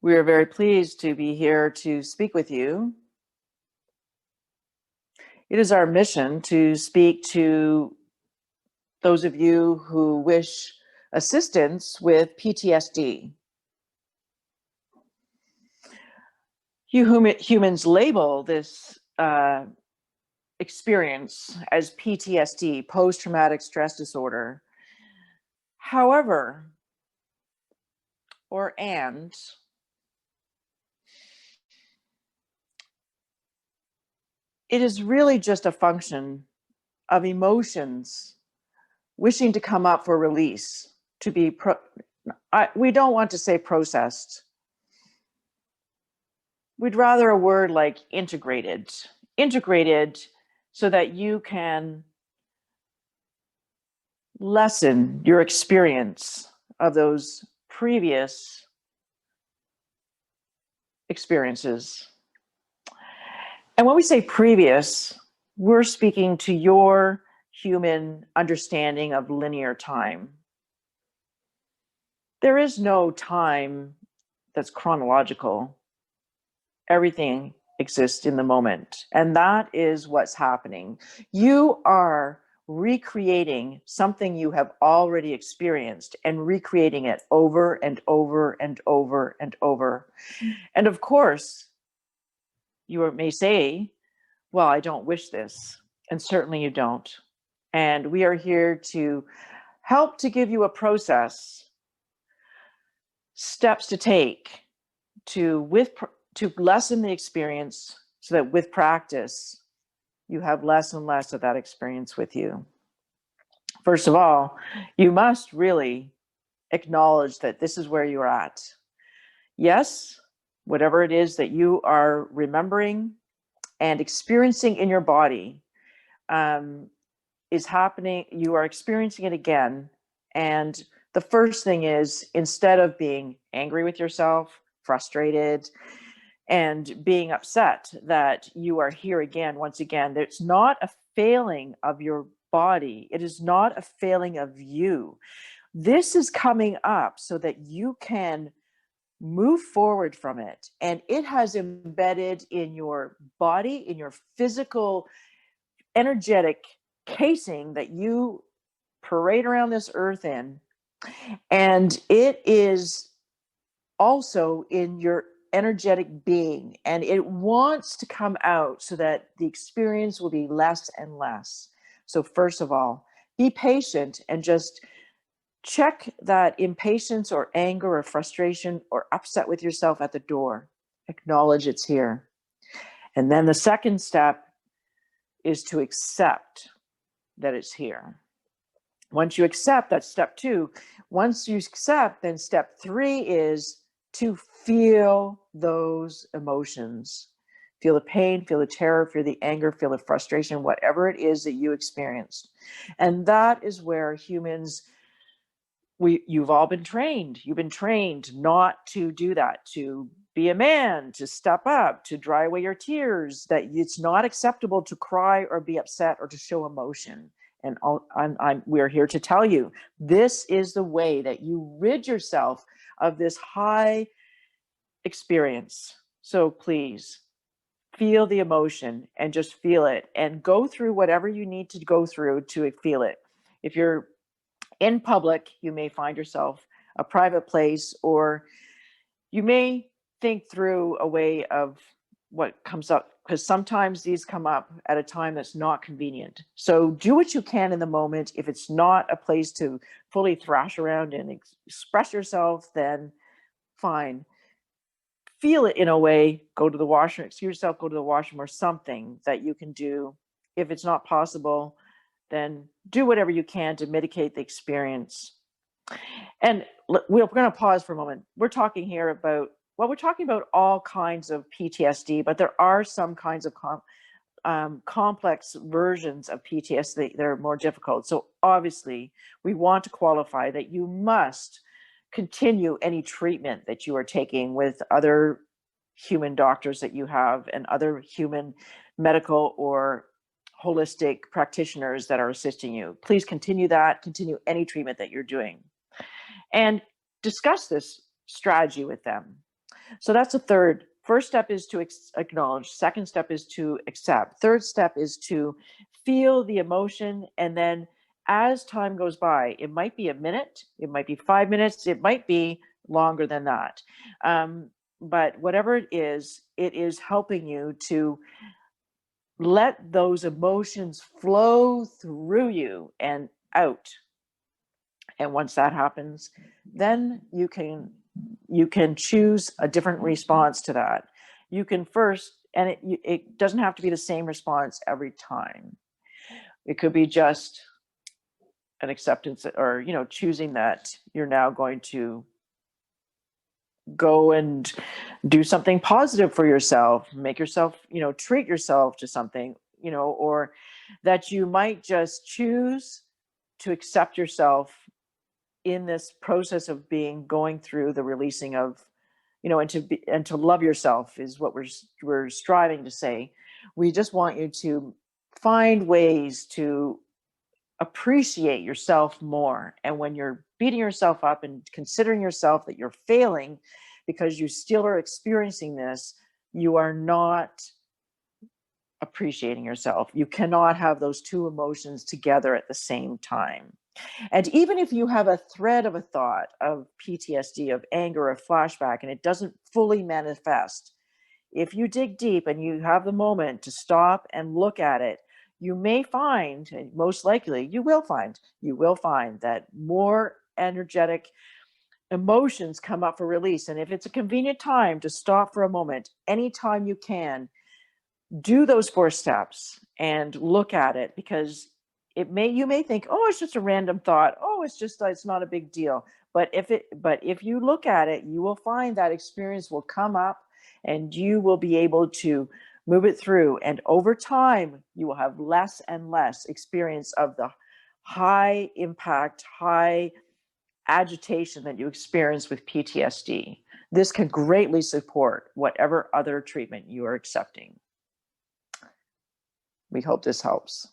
We are very pleased to be here to speak with you. It is our mission to speak to those of you who wish assistance with PTSD. Humans label this experience as PTSD, post-traumatic stress disorder. However, it is really just a function of emotions wishing to come up for release, to be, we don't want to say processed. We'd rather a word like integrated so that you can lessen your experience of those previous experiences. And when we say previous, we're speaking to your human understanding of linear time. There is no time that's chronological. Everything exists in the moment, and that is what's happening. You are recreating something you have already experienced and recreating it over and over and over and over. And of course, you may say, well, I don't wish this, and certainly you don't. And we are here to help to give you a process, steps to take to lessen the experience so that with practice, you have less and less of that experience with you. First of all, you must really acknowledge that this is where you're at. Yes, whatever it is that you are remembering and experiencing in your body is happening. You are experiencing it again. And the first thing is, instead of being angry with yourself, frustrated, and being upset that you are here again, once again, it's not a failing of your body. It is not a failing of you. This is coming up so that you can move forward from it. And it has embedded in your body, in your physical, energetic casing that you parade around this earth in. And it is also in your energetic being, and it wants to come out so that the experience will be less and less. So first of all, be patient and just check that impatience or anger or frustration or upset with yourself at the door. Acknowledge it's here. And then the second step is to accept that it's here. Once you accept, that's step 2. Once you accept, then step 3 is to feel those emotions. Feel the pain, feel the terror, feel the anger, feel the frustration, whatever it is that you experienced. And that is where humans, you've all been trained. You've been trained not to do that, to be a man, to step up, to dry away your tears, that it's not acceptable to cry or be upset or to show emotion. And we're here to tell you, this is the way that you rid yourself of this high experience. So please feel the emotion and just feel it and go through whatever you need to go through to feel it. If you're in public, you may find yourself a private place, or you may think through a way of what comes up, because sometimes these come up at a time that's not convenient. So do what you can in the moment. If it's not a place to fully thrash around and express yourself, then fine. Feel it in a way, go to the washroom, excuse yourself, go to the washroom, or something that you can do. If it's not possible, then do whatever you can to mitigate the experience. And we're going to pause for a moment. We're talking here about, well, we're talking about all kinds of PTSD, but there are some kinds of complex versions of PTSD that are more difficult. So obviously, we want to qualify that you must continue any treatment that you are taking with other human doctors that you have and other human medical or holistic practitioners that are assisting you. Please continue that, continue any treatment that you're doing. And discuss this strategy with them. So that's the third. First step is to acknowledge. Second step is to accept. Third step is to feel the emotion. And then as time goes by, it might be a minute, it might be 5 minutes, it might be longer than that. But whatever it is helping you to let those emotions flow through you and out. And once that happens, then you can choose a different response to that. You can first, and it doesn't have to be the same response every time. It could be just an acceptance, or choosing that you're now going to go and do something positive for yourself, make yourself, treat yourself to something, or that you might just choose to accept yourself in this process of going through the releasing of, and to love yourself is what we're striving to say. We just want you to find ways to appreciate yourself more. And when you're beating yourself up and considering yourself that you're failing because you still are experiencing this, you are not appreciating yourself. You cannot have those two emotions together at the same time. And even if you have a thread of a thought of PTSD, of anger, of flashback, and it doesn't fully manifest, if you dig deep and you have the moment to stop and look at it, you may find, and most likely you will find that more energetic emotions come up for release. And if it's a convenient time to stop for a moment, anytime you can, do those 4 steps and look at it, because you may think, oh, it's just a random thought. Oh, it's not a big deal. But if you look at it, you will find that experience will come up and you will be able to move it through. And over time, you will have less and less experience of the high impact, high agitation that you experience with PTSD. This can greatly support whatever other treatment you are accepting. We hope this helps.